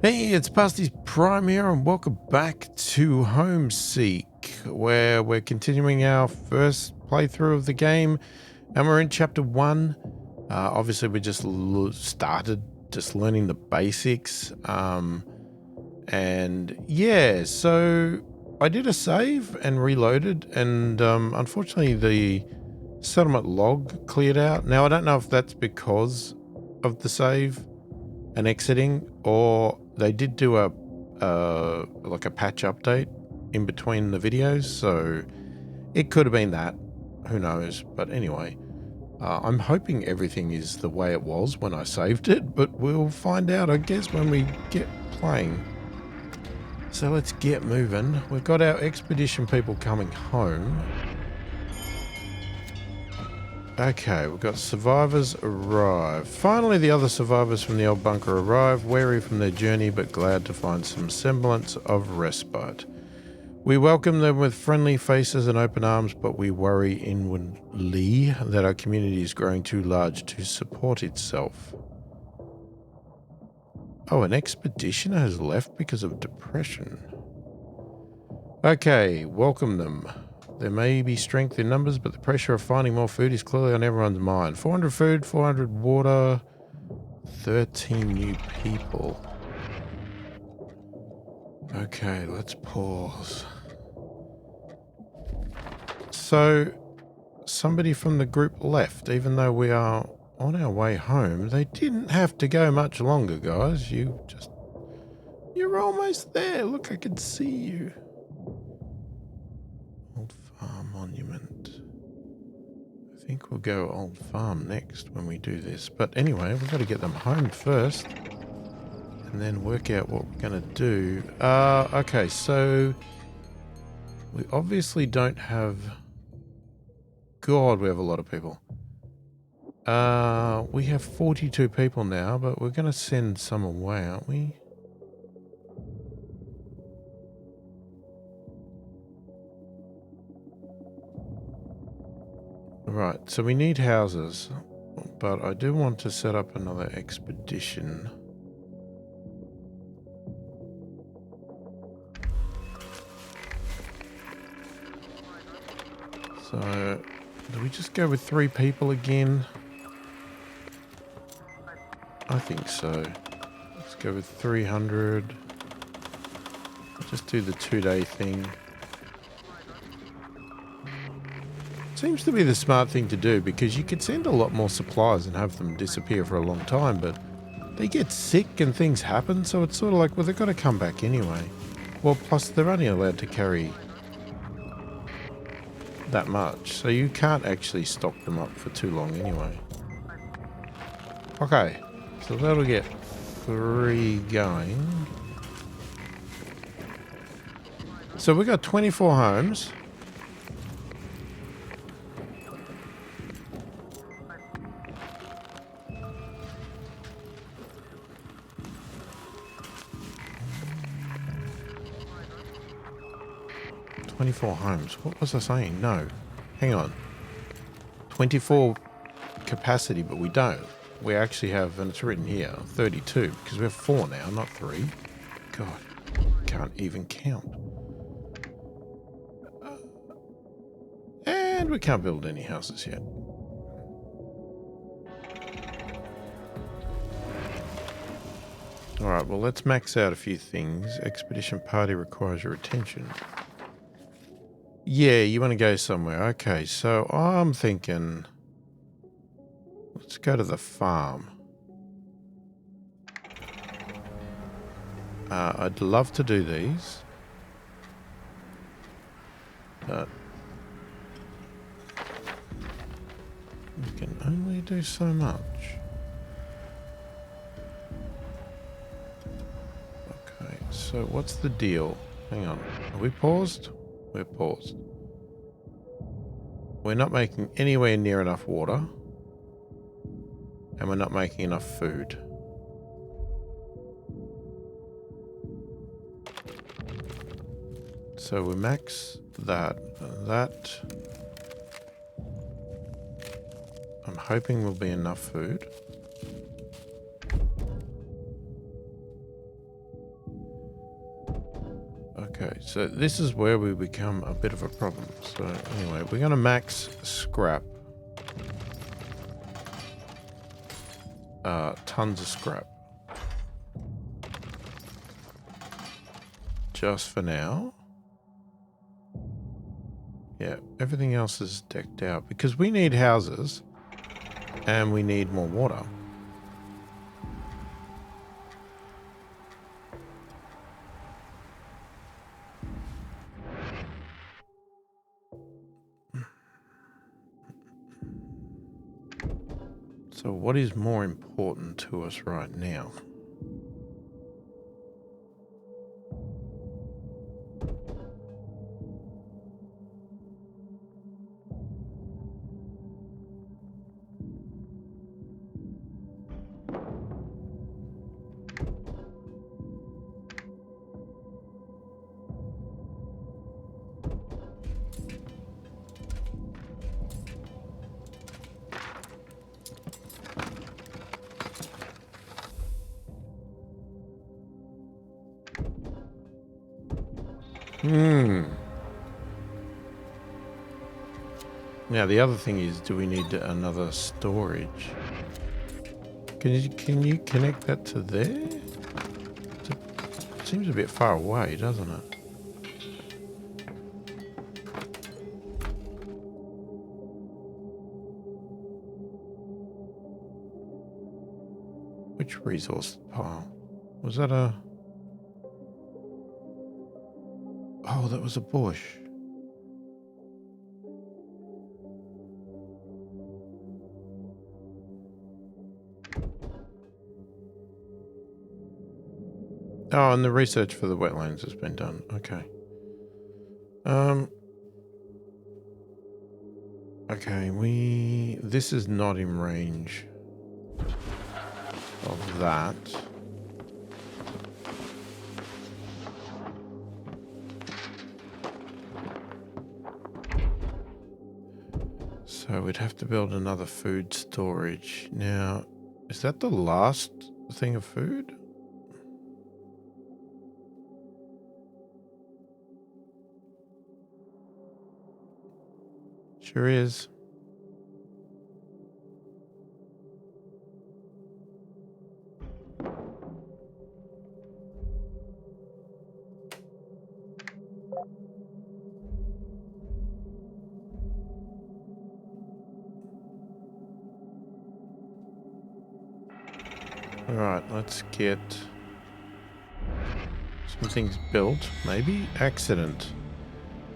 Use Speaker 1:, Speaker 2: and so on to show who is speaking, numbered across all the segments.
Speaker 1: Hey, it's pasthisprime here, and welcome back to Homeseek, where we're continuing our first playthrough of the game, and we're in chapter 1. Obviously, we just started learning the basics, and yeah, so I did a save and reloaded, and unfortunately the settlement log cleared out. Now, I don't know if that's because of the save and exiting, or they did do a like a patch update in between the videos, so it could have been that. Who knows? But anyway, I'm hoping everything is the way it was when I saved it, but we'll find out, I guess, when we get playing. So let's get moving. We've got our expedition people coming home. Okay, we've got survivors arrive. Finally, the other survivors from the old bunker arrive, weary from their journey but glad to find some semblance of respite. We welcome them with friendly faces and open arms, but we worry inwardly that our community is growing too large to support itself. Oh, an expeditioner has left because of depression. Okay, welcome them. There may be strength in numbers, but the pressure of finding more food is clearly on everyone's mind. 400 food, 400 water, 13 new people. Okay, let's pause. So, somebody from the group left, even though we are on our way home. They didn't have to go much longer, guys. You're almost there. Look, I can see you. Old Farm Monument. I think we'll go Old Farm next when we do this. But anyway, we've got to get them home first and then work out what we're going to do. Okay, so we obviously don't have... God, we have a lot of people. We have 42 people now, but we're going to send some away, aren't we? Right, so we need houses, but I do want to set up another expedition. So, do we just go with 3 people again? I think so. Let's go with 300. Just do the 2-day thing. Seems to be the smart thing to do, because you could send a lot more supplies and have them disappear for a long time, but they get sick and things happen, so it's sort of like, well, they've got to come back anyway. Well, plus they're only allowed to carry that much, so you can't actually stock them up for too long anyway. Okay, so that'll get 3 going. So we got 24 homes. Homes. What was I saying? No. Hang on. 24 capacity, but we don't. We actually have, and it's written here, 32, because we have 4 now, not 3. God, can't even count. And we can't build any houses yet. Alright, well, let's max out a few things. Expedition party requires your attention. Yeah, you want to go somewhere. Okay, so I'm thinking, let's go to the farm. I'd love to do these, but we can only do so much. Okay, so what's the deal? Hang on, are we paused? We're paused. We're not making anywhere near enough water, and we're not making enough food. So we max that. I'm hoping will be enough food. Okay, so this is where we become a bit of a problem. So anyway, we're going to max scrap. Tons of scrap. Just for now. Yeah, everything else is decked out because we need houses and we need more water. So what is more important to us right now? Now the other thing is, do we need another storage? Can you connect that to there? It seems a bit far away, doesn't it? Which resource pile? Was that a... Oh, that was a bush. Oh, and the research for the wetlands has been done. Okay. Okay, this is not in range of that. So we'd have to build another food storage. Now, is that the last thing of food? Sure is. Alright, let's get some things built. Maybe? Accident.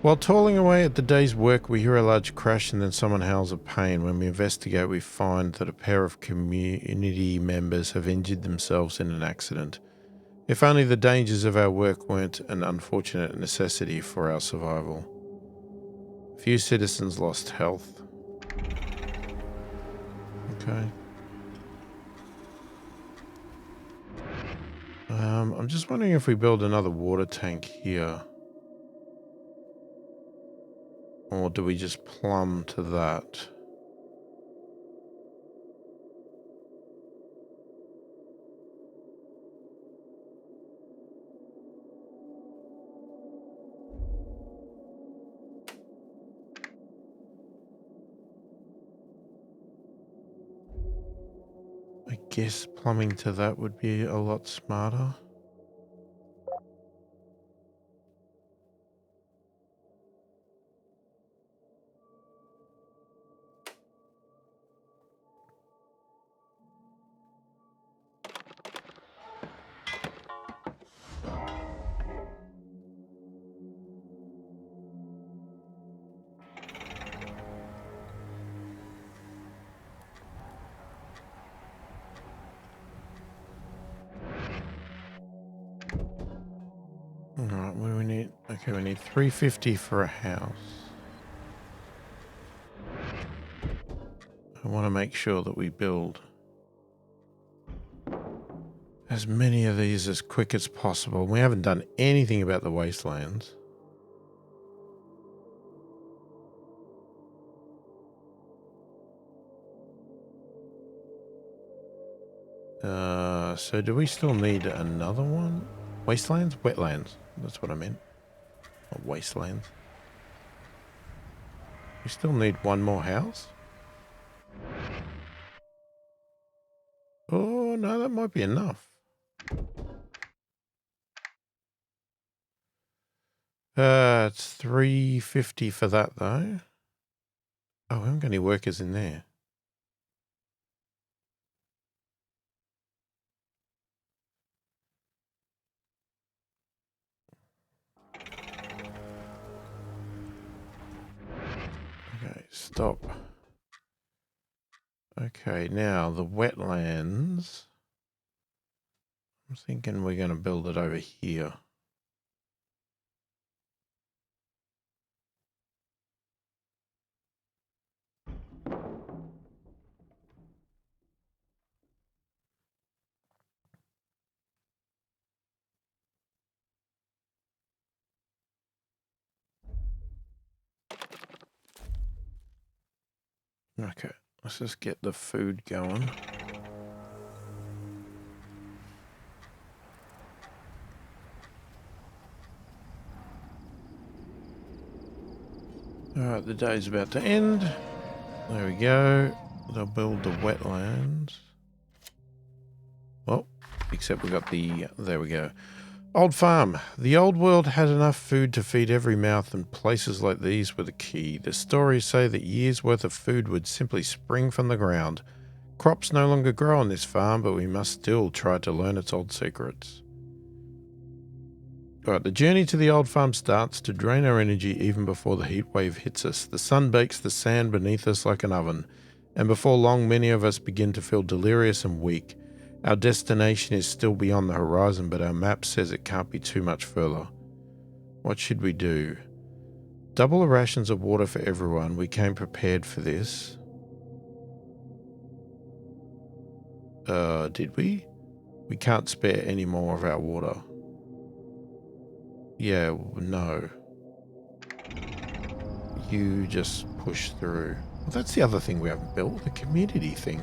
Speaker 1: While toiling away at the day's work, we hear a large crash and then someone howls of pain. When we investigate, we find that a pair of community members have injured themselves in an accident. If only the dangers of our work weren't an unfortunate necessity for our survival. Few citizens lost health. Okay. I'm just wondering if we build another water tank here. Or do we just plumb to that? I guess plumbing to that would be a lot smarter. Alright, what do we need? Okay, we need 350 for a house. I want to make sure that we build as many of these as quick as possible. We haven't done anything about the wastelands. So do we still need another one? Wastelands? Wetlands. That's what I meant. Or wastelands. We still need one more house? Oh, no, that might be enough. It's 350 for that, though. Oh, we haven't got any workers in there. Okay, stop. Okay, now the wetlands. I'm thinking we're going to build it over here. Okay, let's just get the food going. Alright, the day's about to end. There we go. They'll build the wetlands. Well, except we got the... there we go. Old farm. The old world had enough food to feed every mouth, and places like these were the key. The stories say that years' worth of food would simply spring from the ground. Crops no longer grow on this farm, but we must still try to learn its old secrets. Alright, the journey to the old farm starts to drain our energy even before the heat wave hits us. The sun bakes the sand beneath us like an oven, and before long many of us begin to feel delirious and weak. Our destination is still beyond the horizon, but our map says it can't be too much further. What should we do? Double the rations of water for everyone. We came prepared for this. Did we? We can't spare any more of our water. Yeah, no. You just push through. Well, that's the other thing we haven't built, the community thing.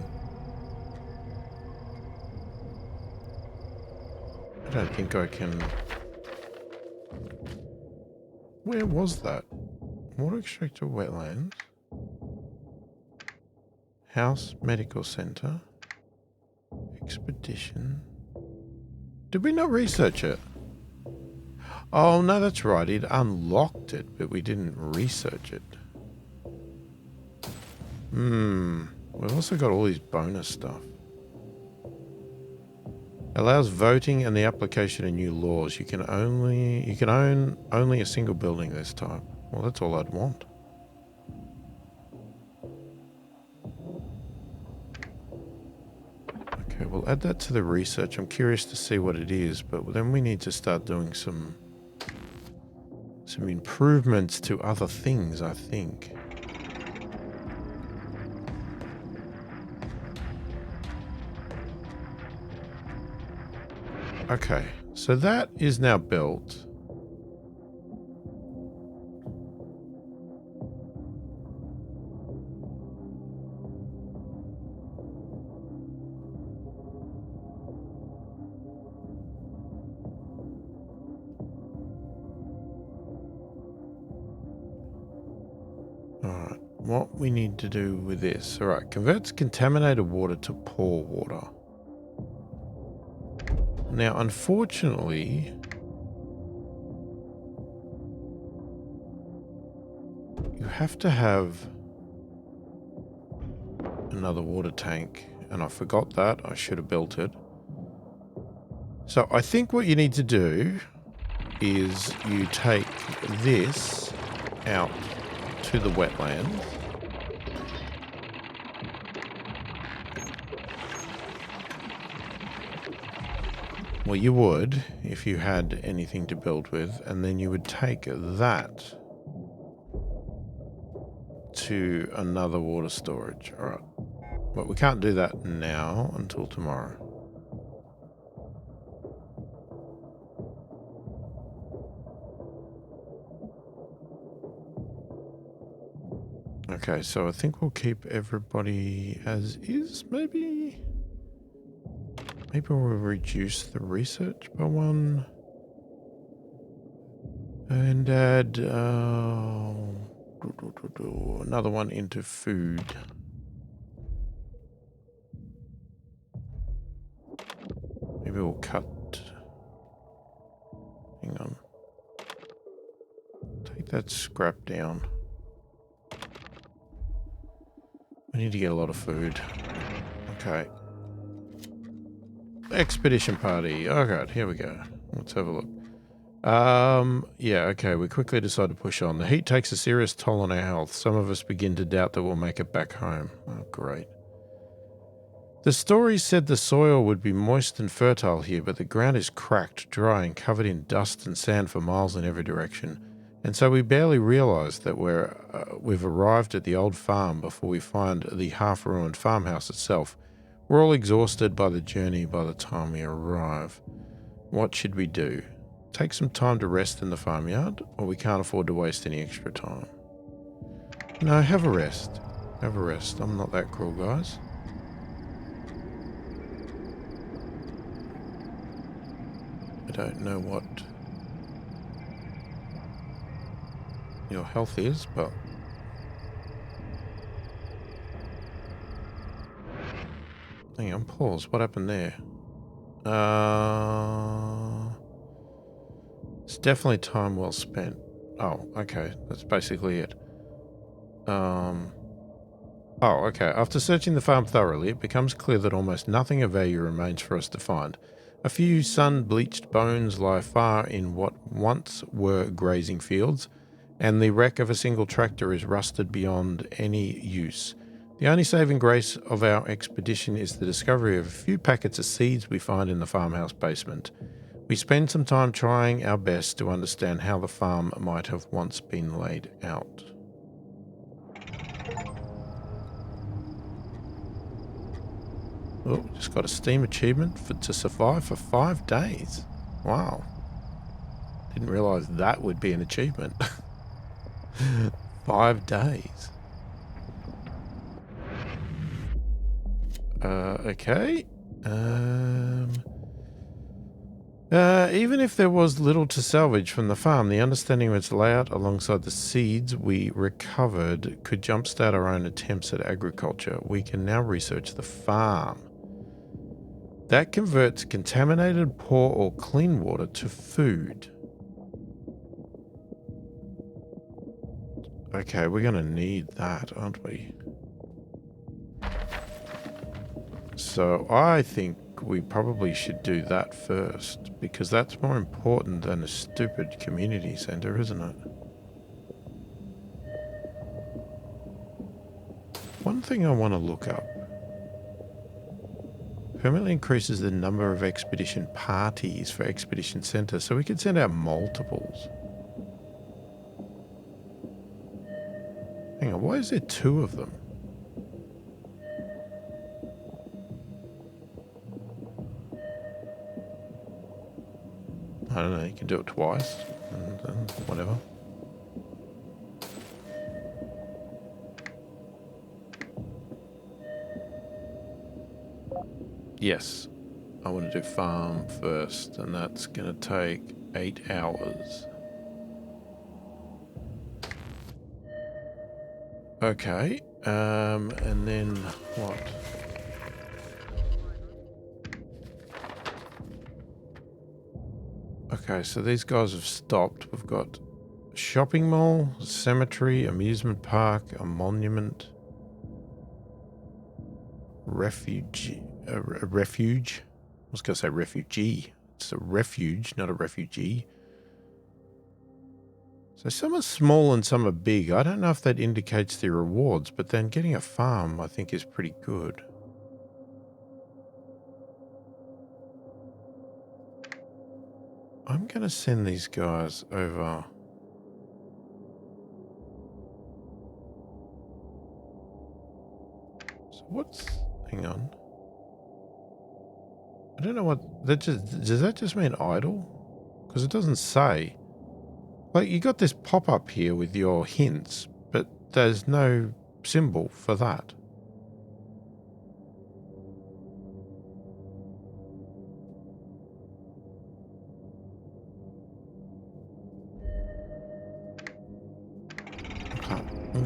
Speaker 1: I don't think I can... Where was that? Water extractor wetlands. House medical center. Expedition. Did we not research it? Oh, no, that's right. It unlocked it, but we didn't research it. We've also got all these bonus stuff. Allows voting and the application of new laws. You can own only a single building this time. Well, that's all I'd want. Okay, we'll add that to the research. I'm curious to see what it is, but then we need to start doing some improvements to other things, I think. Okay, so that is now built. Alright, what we need to do with this. Alright, converts contaminated water to pure water. Now, unfortunately, you have to have another water tank, and I forgot that. I should have built it. So I think what you need to do is you take this out to the wetlands. Well, you would if you had anything to build with, and then you would take that to another water storage. All right. But we can't do that now until tomorrow. Okay, so I think we'll keep everybody as is, maybe? Maybe we'll reduce the research by one. And add another one into food. Maybe we'll cut. Hang on. Take that scrap down. We need to get a lot of food. Okay. Expedition party. Oh god, here we go. Let's have a look. Yeah, okay, we quickly decide to push on. The heat takes a serious toll on our health. Some of us begin to doubt that we'll make it back home. Oh, great. The stories said the soil would be moist and fertile here, but the ground is cracked, dry, and covered in dust and sand for miles in every direction. And so we barely realize that we've arrived at the old farm before we find the half-ruined farmhouse itself. We're all exhausted by the journey by the time we arrive. What should we do? Take some time to rest in the farmyard, or we can't afford to waste any extra time? No, have a rest. Have a rest. I'm not that cruel, guys. I don't know what your health is, but hang on, pause. What happened there? It's definitely time well spent. Oh, okay. That's basically it. Oh, okay. After searching the farm thoroughly, it becomes clear that almost nothing of value remains for us to find. A few sun-bleached bones lie far in what once were grazing fields, and the wreck of a single tractor is rusted beyond any use. The only saving grace of our expedition is the discovery of a few packets of seeds we find in the farmhouse basement. We spend some time trying our best to understand how the farm might have once been laid out. Oh, just got a Steam achievement to survive for 5 days. Wow. Didn't realize that would be an achievement. 5 days. Okay. Even if there was little to salvage from the farm, the understanding of its layout alongside the seeds we recovered could jumpstart our own attempts at agriculture. We can now research the farm. That converts contaminated, poor, or clean water to food. Okay, we're going to need that, aren't we? So I think we probably should do that first, because that's more important than a stupid community center, isn't it? One thing I want to look up. Permanently increases the number of expedition parties for expedition center, so we could send out multiples. Hang on, why is there 2 of them? I don't know, you can do it twice, and whatever. Yes, I want to do farm first, and that's going to take 8 hours. Okay, and then what? Okay, so these guys have stopped. We've got a shopping mall, a cemetery, amusement park, a monument, refuge. A refuge? I was going to say refugee. It's a refuge, not a refugee. So some are small and some are big. I don't know if that indicates the rewards, but then getting a farm I think is pretty good. I'm going to send these guys over. So what's... Hang on. I don't know what... Does that just mean idle? Because it doesn't say. Like, you got this pop-up here with your hints, but there's no symbol for that.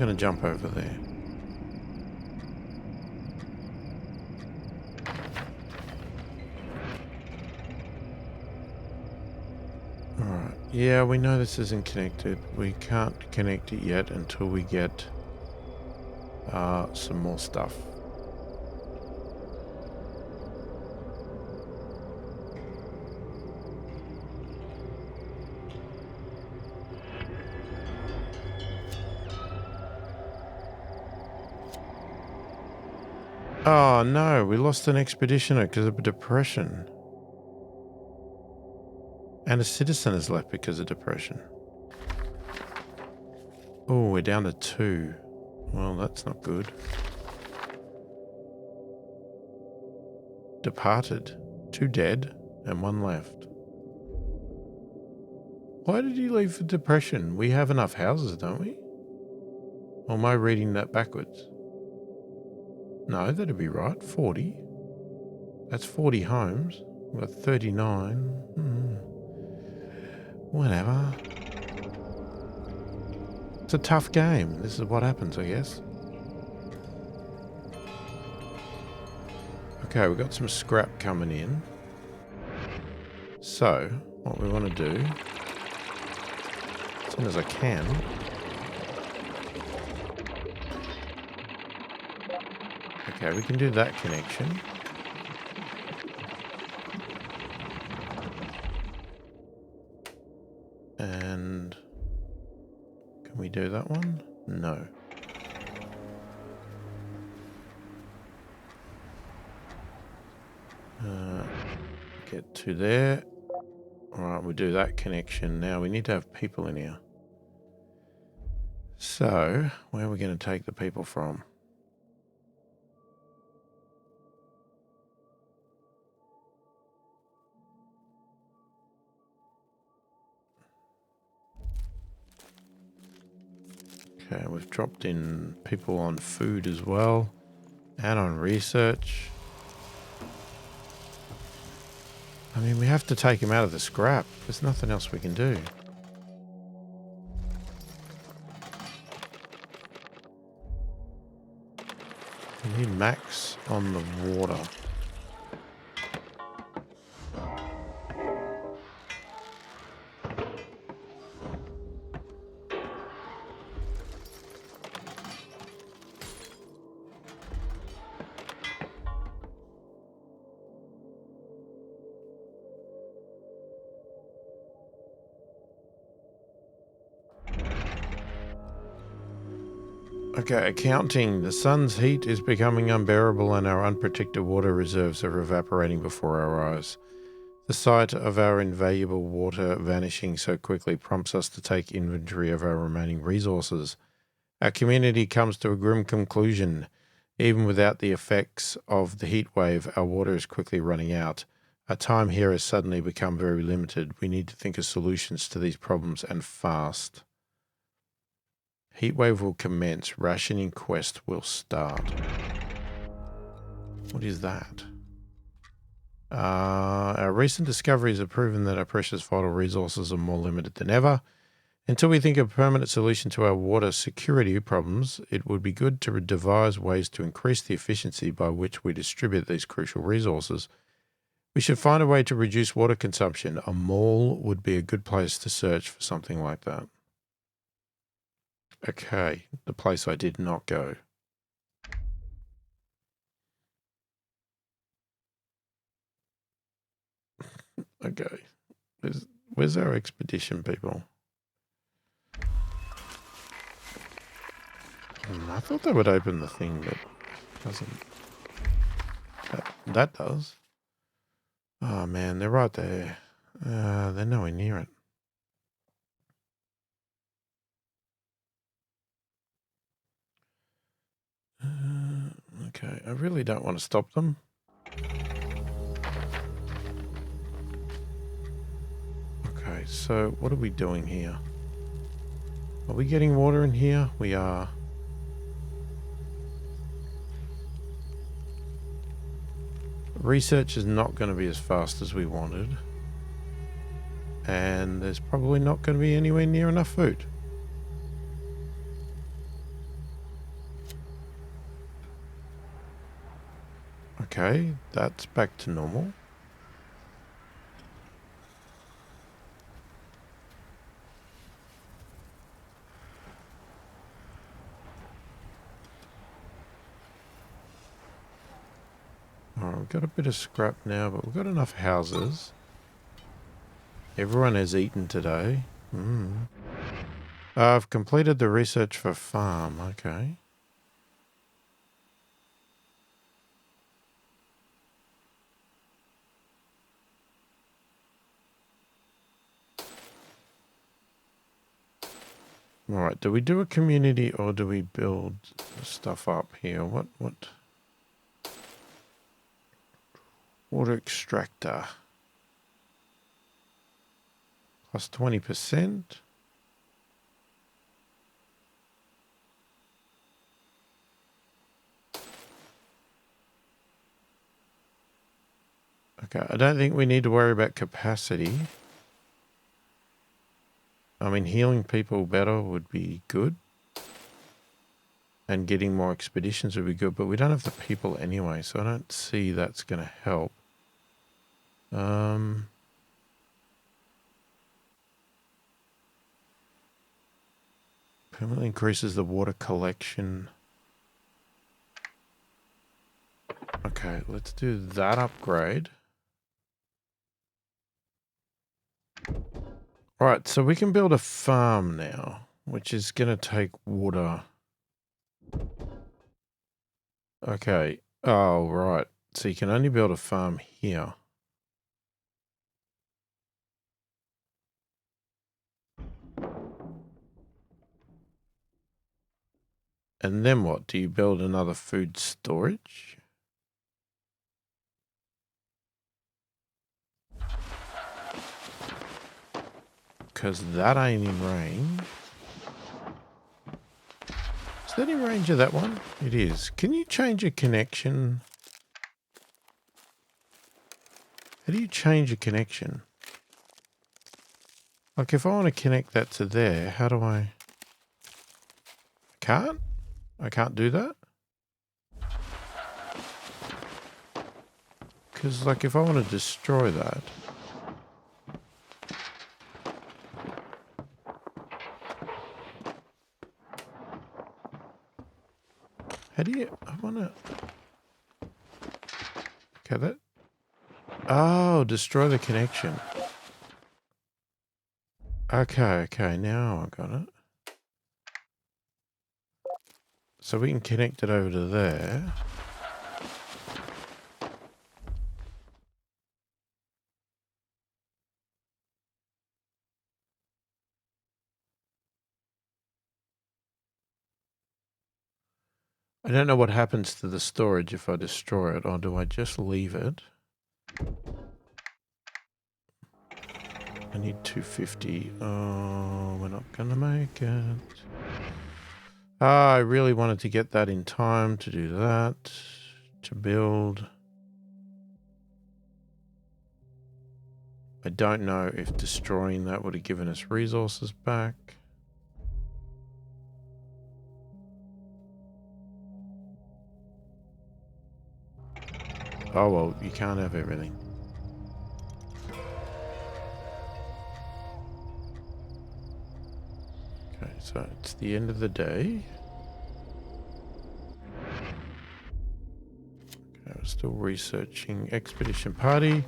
Speaker 1: going to jump over there. Alright, yeah, we know this isn't connected. We can't connect it yet until we get some more stuff. Oh no, we lost an expeditioner because of depression. And a citizen is left because of depression. Oh, we're down to 2. Well, that's not good. Departed. 2 dead and 1 left. Why did you leave for depression? We have enough houses, don't we? Or am I reading that backwards? No, that'd be right. 40. That's 40 homes. We've got 39. Whatever. It's a tough game. This is what happens, I guess. Okay, we've got some scrap coming in. So, what we want to do, as soon as I can, okay, we can do that connection. And can we do that one? No. Get to there. Alright, we'll do that connection. Now we need to have people in here. So, where are we going to take the people from? Okay, we've dropped in people on food as well, and on research. I mean, we have to take him out of the scrap. There's nothing else we can do. We need max on the water. Okay, accounting. The sun's heat is becoming unbearable and our unprotected water reserves are evaporating before our eyes. The sight of our invaluable water vanishing so quickly prompts us to take inventory of our remaining resources. Our community comes to a grim conclusion. Even without the effects of the heat wave, our water is quickly running out. Our time here has suddenly become very limited. We need to think of solutions to these problems and fast. Heatwave will commence. Rationing quest will start. What is that? Our recent discoveries have proven that our precious vital resources are more limited than ever. Until we think of a permanent solution to our water security problems, it would be good to devise ways to increase the efficiency by which we distribute these crucial resources. We should find a way to reduce water consumption. A mall would be a good place to search for something like that. Okay, the place I did not go. Okay, where's our expedition people? I thought that would open the thing, but it doesn't. That does. Oh man, they're right there. They're nowhere near it. Okay, I really don't want to stop them. Okay, so what are we doing here? Are we getting water in here? We are. Research is not going to be as fast as we wanted. And there's probably not going to be anywhere near enough food. Okay, that's back to normal. Alright, we've got a bit of scrap now, but we've got enough houses. Everyone has eaten today. I've completed the research for farm. Okay. Alright, do we do a community or do we build stuff up here? What? Water extractor. Plus 20%. Okay, I don't think we need to worry about capacity. I mean, healing people better would be good. And getting more expeditions would be good, but we don't have the people anyway, so I don't see that's going to help. Permanently increases the water collection. Okay, let's do that upgrade. Alright, so we can build a farm now, which is going to take water. Okay. Oh, right. So you can only build a farm here. And then what? Do you build another food storage? Because that ain't in range. Is that in range of that one? It is. Can you change a connection? How do you change a connection? Like if I want to connect that to there, how do I... Can't? I can't do that? Because like if I want to destroy that... How do you... I want to... Okay, that... Oh, destroy the connection. Okay, now I got it. So we can connect it over to there. I don't know what happens to the storage if I destroy it, or do I just leave it? I need 250. Oh, we're not gonna make it. I really wanted to get that in time to do that. To build. I don't know if destroying that would have given us resources back. Oh well, you can't have everything. Okay, so it's the end of the day. Okay, we're still researching expedition party.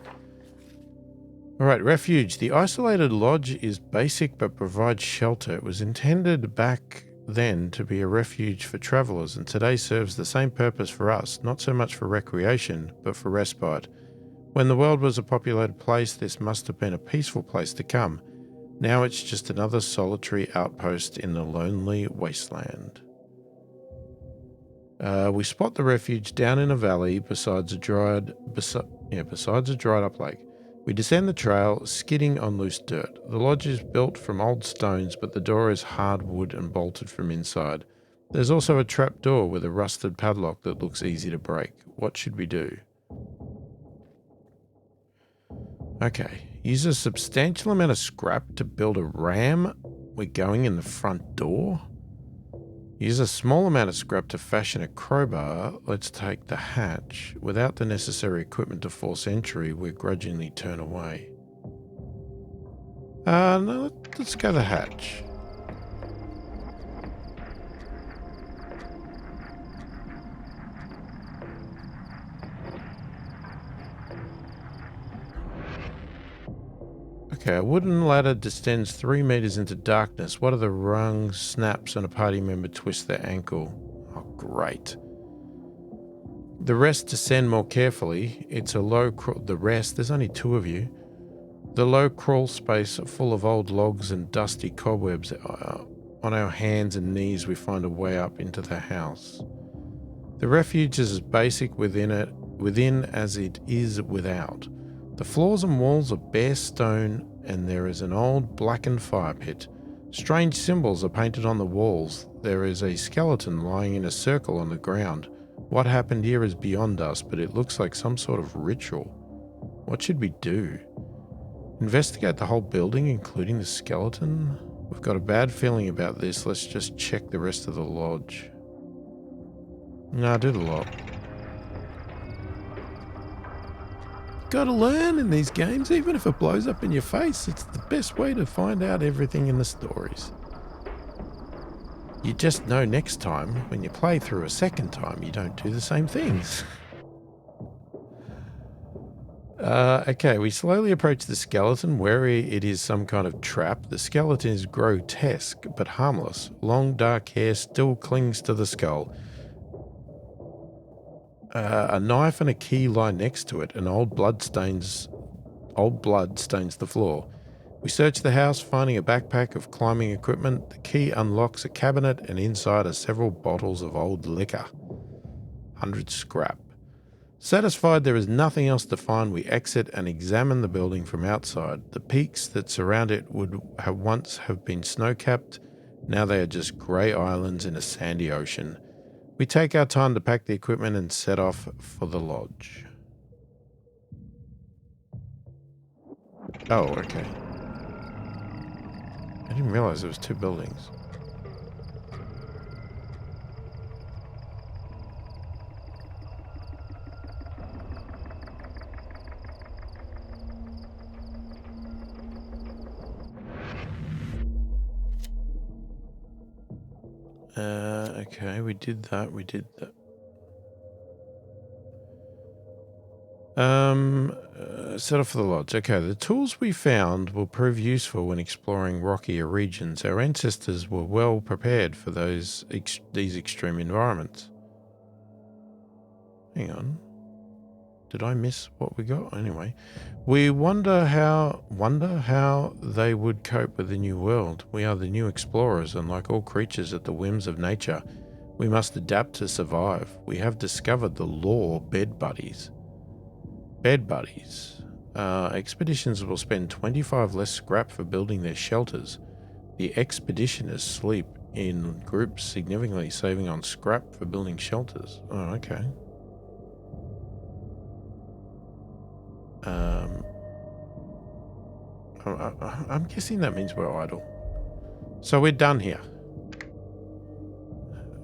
Speaker 1: Alright, refuge. The isolated lodge is basic but provides shelter. It was intended back then to be a refuge for travellers, and today serves the same purpose for us, not so much for recreation, but for respite. When the world was a populated place, this must have been a peaceful place to come. Now it's just another solitary outpost in the lonely wasteland. We spot the refuge down in a valley besides a dried up lake. We descend the trail, skidding on loose dirt. The lodge is built from old stones, but the door is hard wood and bolted from inside. There's also a trap door with a rusted padlock that looks easy to break. What should we do? Okay, use a substantial amount of scrap to build a ram. We're going in the front door. Use a small amount of scrap to fashion a crowbar. Let's take the hatch. Without the necessary equipment to force entry, we grudgingly turn away. No, let's go the hatch. Okay, a wooden ladder descends 3 meters into darkness. One of the rungs snaps and a party member twists their ankle. Oh, great. The rest descend more carefully. It's a low the rest, there's only 2 of you. The low crawl space full of old logs and dusty cobwebs. On our hands and knees we find a way up into the house. The refuge is as basic within as it is without. The floors and walls are bare stone, and there is an old blackened fire pit. Strange symbols are painted on the walls. There is a skeleton lying in a circle on the ground. What happened here is beyond us, but it looks like some sort of ritual. What should we do? Investigate the whole building, including the skeleton? We've got a bad feeling about this. Let's just check the rest of the lodge. No, do the lot. Gotta learn in these games, even if it blows up in your face. It's the best way to find out everything in the stories. You just know next time, when you play through a second time, you don't do the same things. Okay, we slowly approach the skeleton, wary it is some kind of trap. The skeleton is grotesque, but harmless. Long dark hair still clings to the skull. A knife and a key lie next to it, and old blood stains the floor. We search the house, finding a backpack of climbing equipment. The key unlocks a cabinet, and inside are several bottles of old liquor. 100 scrap. Satisfied there is nothing else to find, we exit and examine the building from outside. The peaks that surround it would have once been snow-capped. Now they are just grey islands in a sandy ocean. We take our time to pack the equipment and set off for the lodge. Oh, okay. I didn't realize there was 2 buildings. Okay, we did that. Set off for the lodge. Okay, the tools we found will prove useful when exploring rockier regions. Our ancestors were well prepared for these extreme environments. Hang on. Did I miss what we got? Anyway, we wonder how they would cope with the new world. We are the new explorers, and like all creatures at the whims of nature, we must adapt to survive. We have discovered the law bed buddies. Bed buddies. Expeditions will spend 25 less scrap for building their shelters. The expeditioners sleep in groups, significantly saving on scrap for building shelters. Oh, okay. I'm guessing that means we're idle. So we're done here.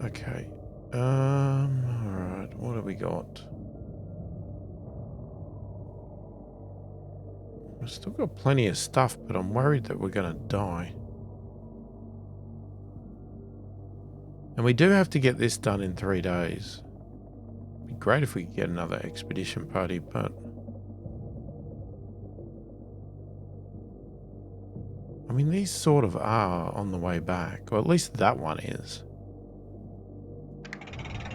Speaker 1: Okay. Alright, what have we got? We've still got plenty of stuff, but I'm worried that we're going to die. And we do have to get this done in 3 days. It'd be great if we could get another expedition party, but... I mean, these sort of are on the way back, or at least that one is.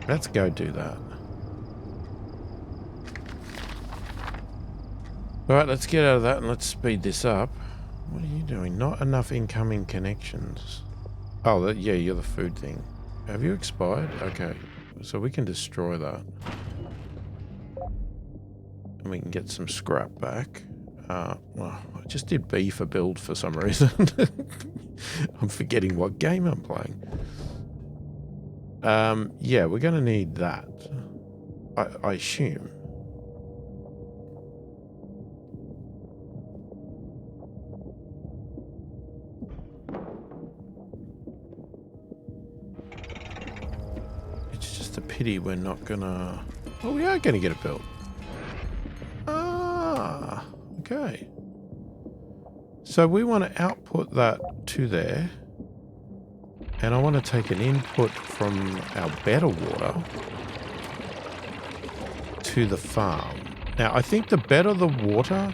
Speaker 1: Let's go do that. Alright, let's get out of that and let's speed this up. What are you doing? Not enough incoming connections. Oh, yeah, you're the food thing. Have you expired? Okay, so we can destroy that. And we can get some scrap back. Well, I just did B for build for some reason. I'm forgetting what game I'm playing. Yeah, we're going to need that. I assume. pity we're not gonna... Well, we are gonna get it built. Ah, okay. So we want to output that to there. And I want to take an input from our better water to the farm. Now, I think the better the water,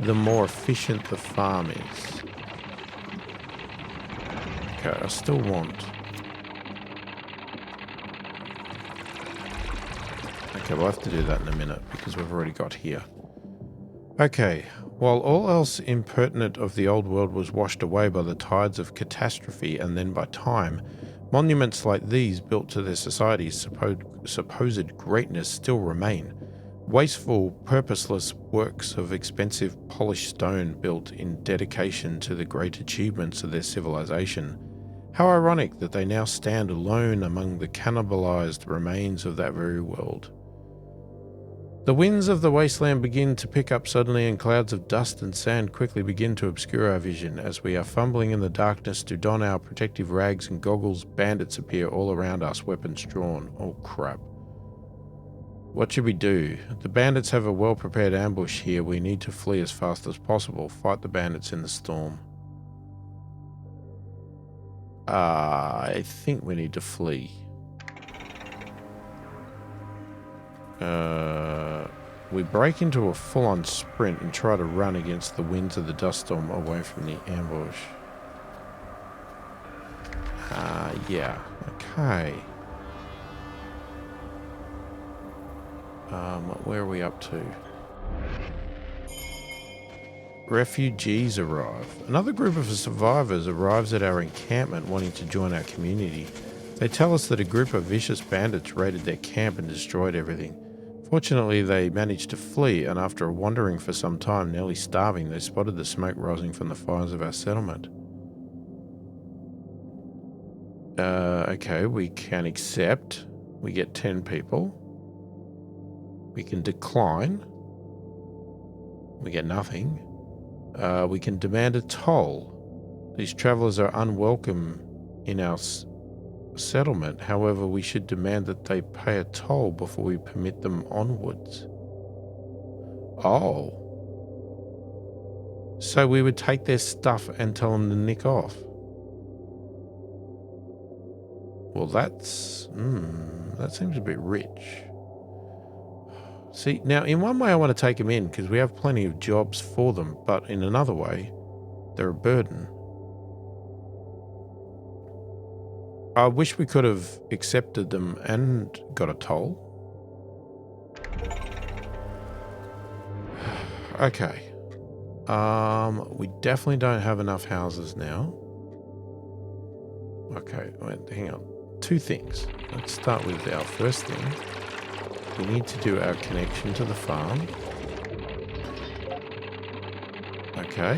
Speaker 1: the more efficient the farm is. Okay, I still want... Okay, we'll have to do that in a minute because we've already got here. Okay, while all else impertinent of the old world was washed away by the tides of catastrophe and then by time, monuments like these built to their society's supposed greatness still remain. Wasteful, purposeless works of expensive polished stone built in dedication to the great achievements of their civilization. How ironic that they now stand alone among the cannibalized remains of that very world. The winds of the wasteland begin to pick up suddenly, and clouds of dust and sand quickly begin to obscure our vision. As we are fumbling in the darkness to don our protective rags and goggles, bandits appear all around us, weapons drawn. Oh crap. What should we do? The bandits have a well-prepared ambush here. We need to flee as fast as possible. Fight the bandits in the storm. I think we need to flee. We break into a full-on sprint and try to run against the winds of the dust storm away from the ambush. Yeah. Okay. Where are we up to? Refugees arrive. Another group of survivors arrives at our encampment wanting to join our community. They tell us that a group of vicious bandits raided their camp and destroyed everything. Fortunately, they managed to flee, and after wandering for some time, nearly starving, they spotted the smoke rising from the fires of our settlement. Okay, we can accept. We get 10 people. We can decline. We get nothing. We can demand a toll. These travelers are unwelcome in our settlement. However, we should demand that they pay a toll before we permit them onwards. Oh. So we would take their stuff and tell them to nick off. Well, that seems a bit rich. See, now in one way I want to take them in because we have plenty of jobs for them, but in another way, they're a burden. I wish we could have accepted them and got a toll. Okay. We definitely don't have enough houses now. Okay, wait, hang on. Two things. Let's start with our first thing. We need to do our connection to the farm. Okay.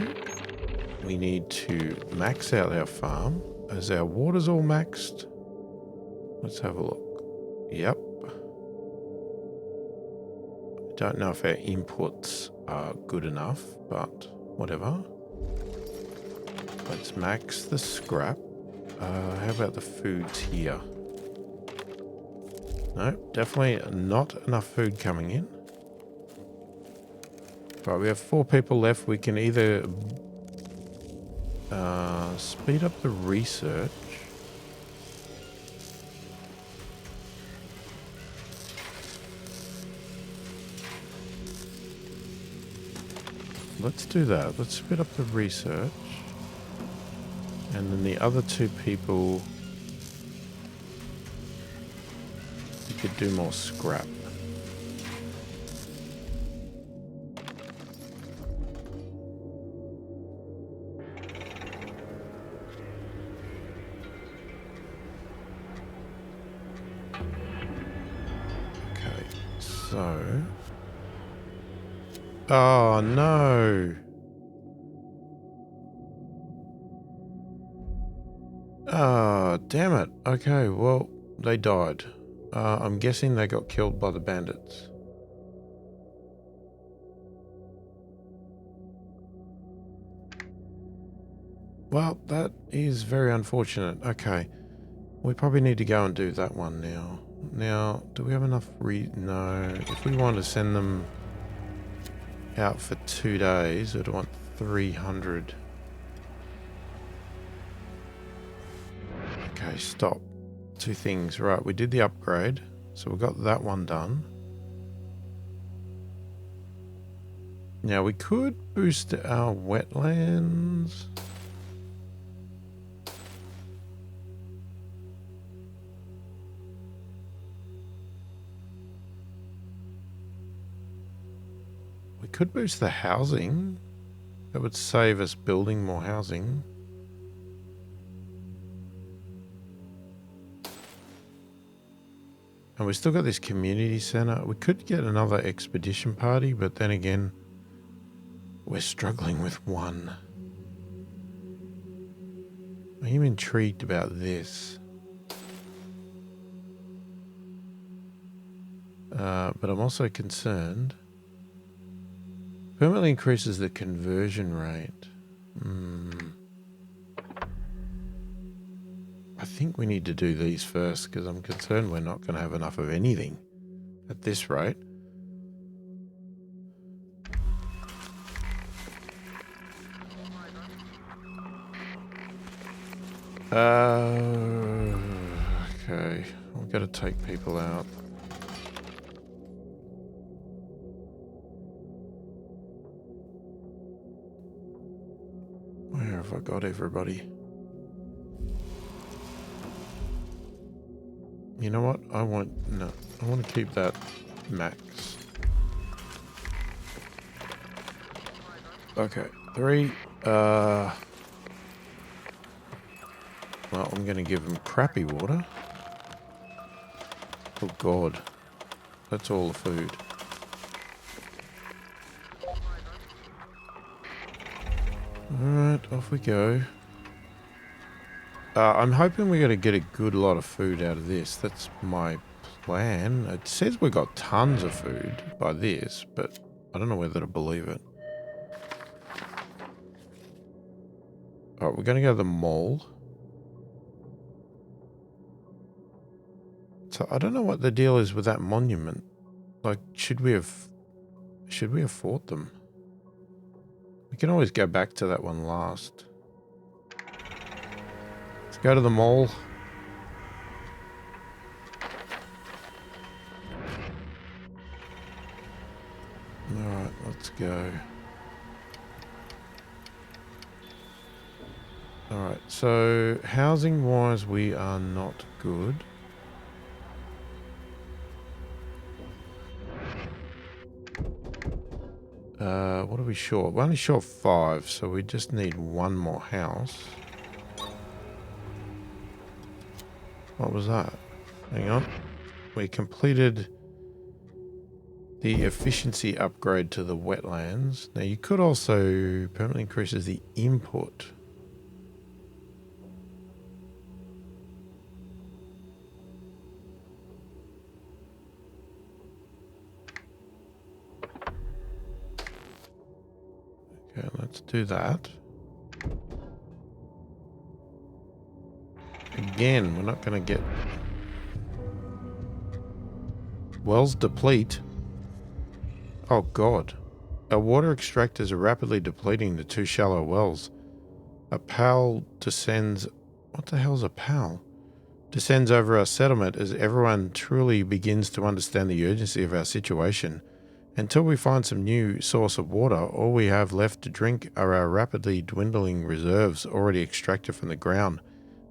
Speaker 1: We need to max out our farm. Is our water's all maxed? Let's have a look. Yep. I don't know if our inputs are good enough, but whatever. Let's max the scrap. How about the foods here? No, definitely not enough food coming in. Right, we have 4 people left. We can either speed up the research. Let's do that. Let's speed up the research. And then the other 2 people, we could do more scrap. So, oh no. Oh, damn it. Okay, well, they died. I'm guessing they got killed by the bandits. Well, that is very unfortunate. Okay, we probably need to go and do that one now. Now, do we have enough no. If we want to send them out for 2 days, I'd want 300. Okay, stop. 2 things. Right, we did the upgrade. So we got that one done. Now we could boost our wetlands. We could boost the housing. That would save us building more housing. And we still got this community center. We could get another expedition party, but then again, we're struggling with one. I am intrigued about this. But I'm also concerned. Permanently increases the conversion rate. I think we need to do these first because I'm concerned we're not going to have enough of anything at this rate. Okay. I've got to take people out. Where have I got everybody? You know what? I want to keep that max. Okay, 3. Well, I'm going to give them crappy water. Oh God, that's all the food. Alright, off we go. I'm hoping we're going to get a good lot of food out of this. That's my plan. It says we got tons of food by this, but I don't know whether to believe it. Alright, we're going to go to the mall. So I don't know what the deal is with that monument. Like, should we have fought them? We can always go back to that one last. Let's go to the mall. Alright, let's go. Alright, so housing wise we are not good. What are we short? We're only short 5, so we just need 1 more house. What was that? Hang on. We completed the efficiency upgrade to the wetlands. Now you could also permanently increases the input. Okay, let's do that. Again, we're not going to get... Wells deplete. Oh God. Our water extractors are rapidly depleting the 2 shallow wells. A pal descends... What the hell's a pal? Descends over our settlement as everyone truly begins to understand the urgency of our situation. Until we find some new source of water, all we have left to drink are our rapidly dwindling reserves already extracted from the ground.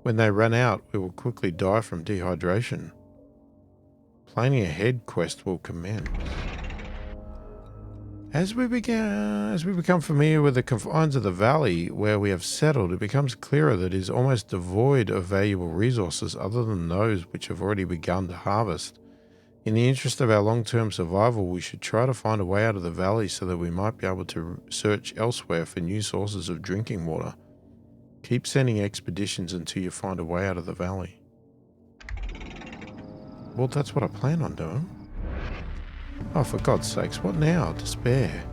Speaker 1: When they run out, we will quickly die from dehydration. Planning ahead quest will commence. As we become familiar with the confines of the valley where we have settled, it becomes clearer that it is almost devoid of valuable resources other than those which have already begun to harvest. In the interest of our long-term survival, we should try to find a way out of the valley so that we might be able to search elsewhere for new sources of drinking water. Keep sending expeditions until you find a way out of the valley. Well, that's what I plan on doing. Oh, for God's sakes, what now? Despair.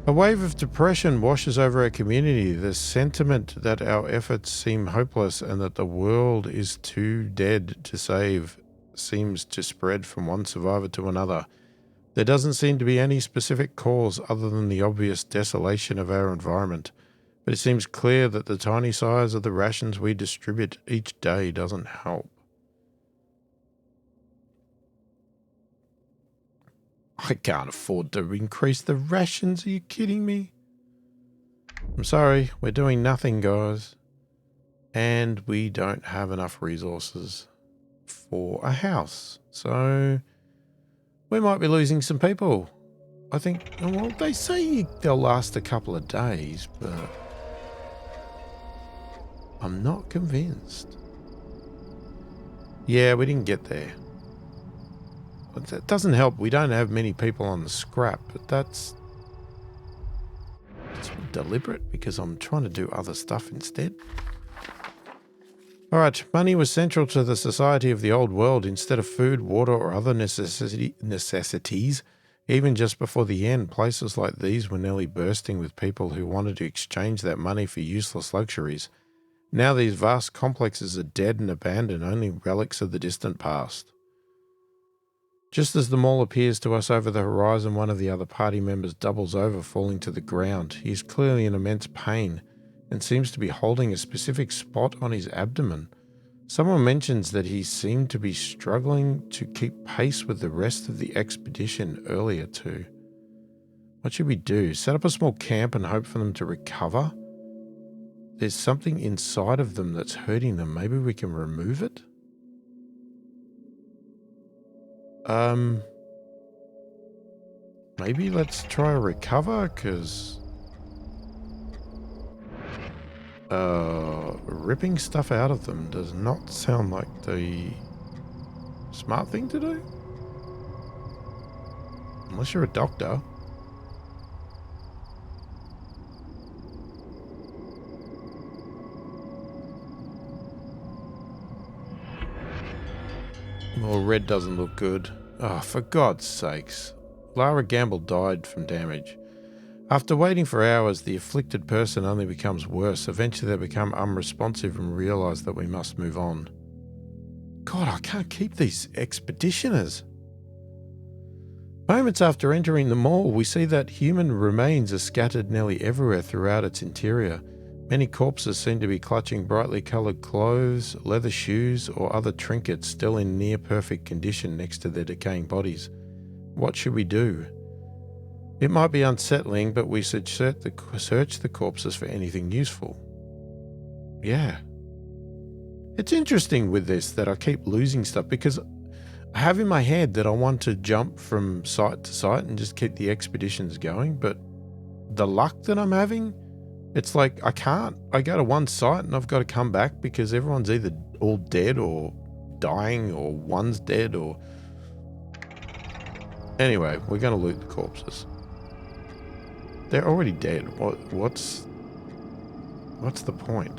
Speaker 1: A wave of depression washes over our community. The sentiment that our efforts seem hopeless and that the world is too dead to save seems to spread from one survivor to another. There doesn't seem to be any specific cause other than the obvious desolation of our environment, but it seems clear that the tiny size of the rations we distribute each day doesn't help. I can't afford to increase the rations, are you kidding me? I'm sorry, we're doing nothing, guys. And we don't have enough resources for a house. So we might be losing some people. I think, well, they say they'll last a couple of days, but I'm not convinced. Yeah, we didn't get there. That doesn't help. We don't have many people on the scrap, but that's deliberate because I'm trying to do other stuff instead. Alright, money was central to the society of the old world instead of food, water, or other necessities. Even just before the end, places like these were nearly bursting with people who wanted to exchange that money for useless luxuries. Now these vast complexes are dead and abandoned, only relics of the distant past. Just as the mall appears to us over the horizon, one of the other party members doubles over, falling to the ground. He is clearly in immense pain and seems to be holding a specific spot on his abdomen. Someone mentions that he seemed to be struggling to keep pace with the rest of the expedition earlier too. What should we do? Set up a small camp and hope for them to recover? There's something inside of them that's hurting them. Maybe we can remove it? Maybe let's try to recover, because ripping stuff out of them does not sound like the smart thing to do. Unless you're a doctor. Well, red doesn't look good. Oh, for God's sakes. Lara Gamble died from damage. After waiting for hours, the afflicted person only becomes worse. Eventually they become unresponsive and realise that we must move on. God, I can't keep these expeditioners. Moments after entering the mall, we see that human remains are scattered nearly everywhere throughout its interior. Many corpses seem to be clutching brightly coloured clothes, leather shoes, or other trinkets still in near-perfect condition next to their decaying bodies. What should we do? It might be unsettling, but we should search the corpses for anything useful. Yeah. It's interesting with this that I keep losing stuff because I have in my head that I want to jump from site to site and just keep the expeditions going, but the luck that I'm having, it's like I can't. I go to one site and I've got to come back because everyone's either all dead or dying or one's dead or... Anyway, we're going to loot the corpses. They're already dead. What's the point?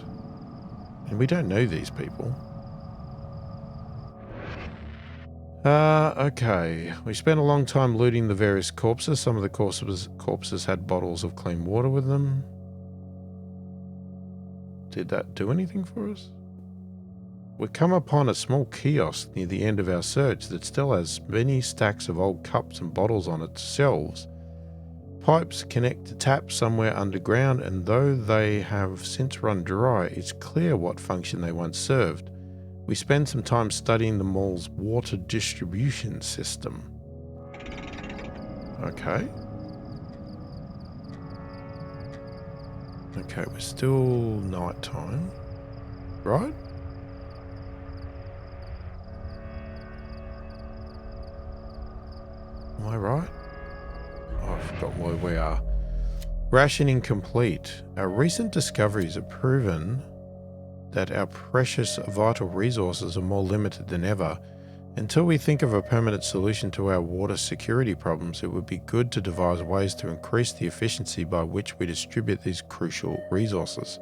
Speaker 1: And we don't know these people. Okay. We spent a long time looting the various corpses. Some of the corpses had bottles of clean water with them. Did that do anything for us? We come upon a small kiosk near the end of our search that still has many stacks of old cups and bottles on its shelves. Pipes connect to taps somewhere underground, and though they have since run dry, it's clear what function they once served. We spend some time studying the mall's water distribution system. Okay. Okay, we're still nighttime, right? Am I right? Oh, I forgot where we are. Rationing complete. Our recent discoveries have proven that our precious vital resources are more limited than ever. Until we think of a permanent solution to our water security problems, it would be good to devise ways to increase the efficiency by which we distribute these crucial resources.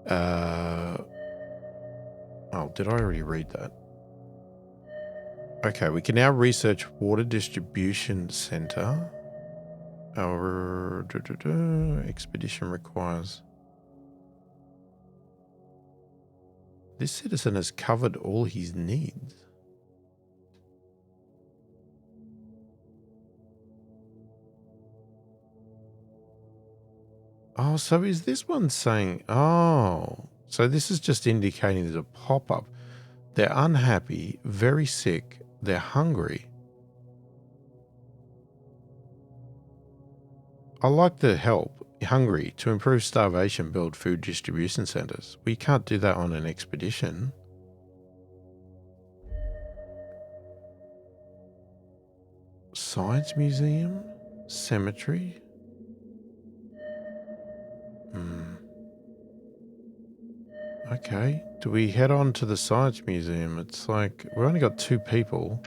Speaker 1: Oh, did I already read that? Okay, we can now research water distribution center. Our expedition requires... This citizen has covered all his needs. Oh, so is this one saying, oh, so this is just indicating there's a pop-up. They're unhappy, very sick, they're hungry. I like the help, hungry, to improve starvation, build food distribution centers. We can't do that on an expedition. Science museum? Cemetery? Okay, do we head on to the science museum? It's like, we've only got 2 people.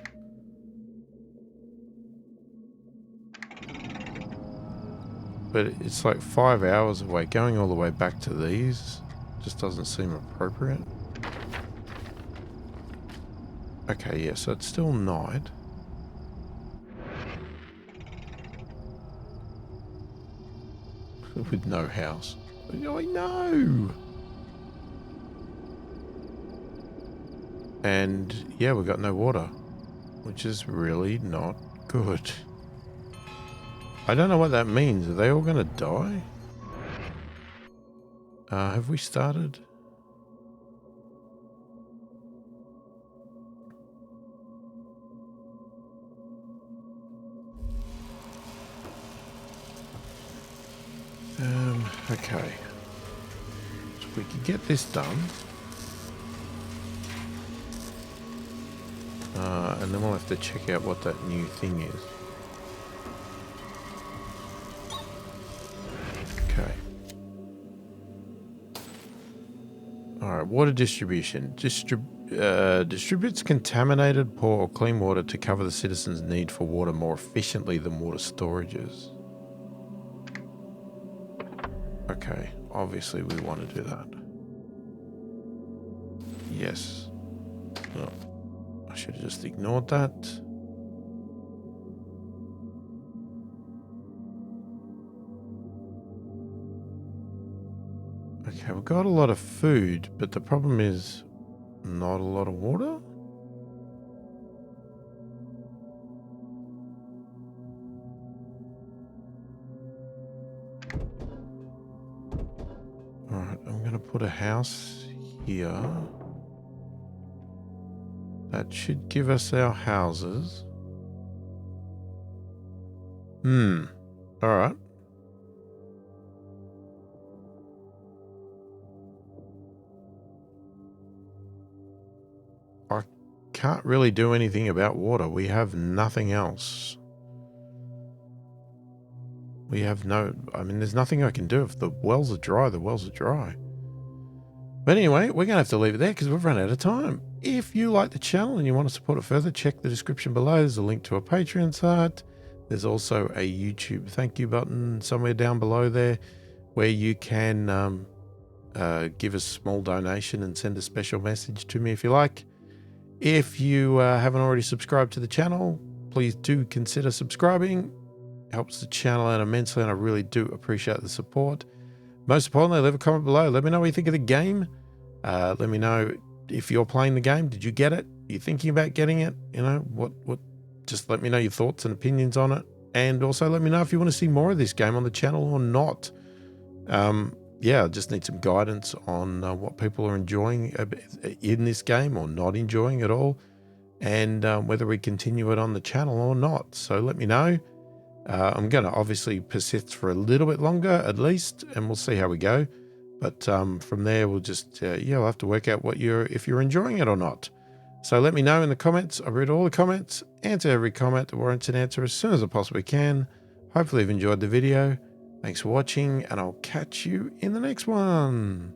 Speaker 1: But it's like 5 hours away. Going all the way back to these just doesn't seem appropriate. Okay, yeah, so it's still night. With no house. Oh, I know! And yeah, we've got no water, which is really not good. I don't know what that means. Are they all going to die? Have we started? Okay. So we can get this done. And then we'll have to check out what that new thing is. Okay. Alright, water distribution. Distributes contaminated, poor or clean water to cover the citizens' need for water more efficiently than water storages. Okay, obviously we want to do that. Yes. Oh, I should have just ignored that. Okay, we've got a lot of food, but the problem is not a lot of water. Alright, I'm going to put a house here. That should give us our houses. Alright. I can't really do anything about water. We have nothing else. We have no... I mean, there's nothing I can do. If the wells are dry, the wells are dry. But anyway, we're going to have to leave it there because we've run out of time. If you like the channel and you want to support it further, check the description below. There's a link to a Patreon site. There's also a YouTube thank you button somewhere down below there where you can give a small donation and send a special message to me if you like. If you haven't already subscribed to the channel, please do consider subscribing. It helps the channel out immensely, and I really do appreciate the support. Most importantly, leave a comment below. Let me know what you think of the game. Let me know if you're playing the game. Did you get it? Are you thinking about getting it? You know, what? Just let me know your thoughts and opinions on it. And also let me know if you want to see more of this game on the channel or not. Yeah, I just need some guidance on what people are enjoying in this game or not enjoying at all. And whether we continue it on the channel or not. So let me know. I'm going to obviously persist for a little bit longer at least, and we'll see how we go. But from there, we'll just, we'll have to work out if you're enjoying it or not. So let me know in the comments. I read all the comments, answer every comment that warrants an answer as soon as I possibly can. Hopefully you've enjoyed the video. Thanks for watching, and I'll catch you in the next one.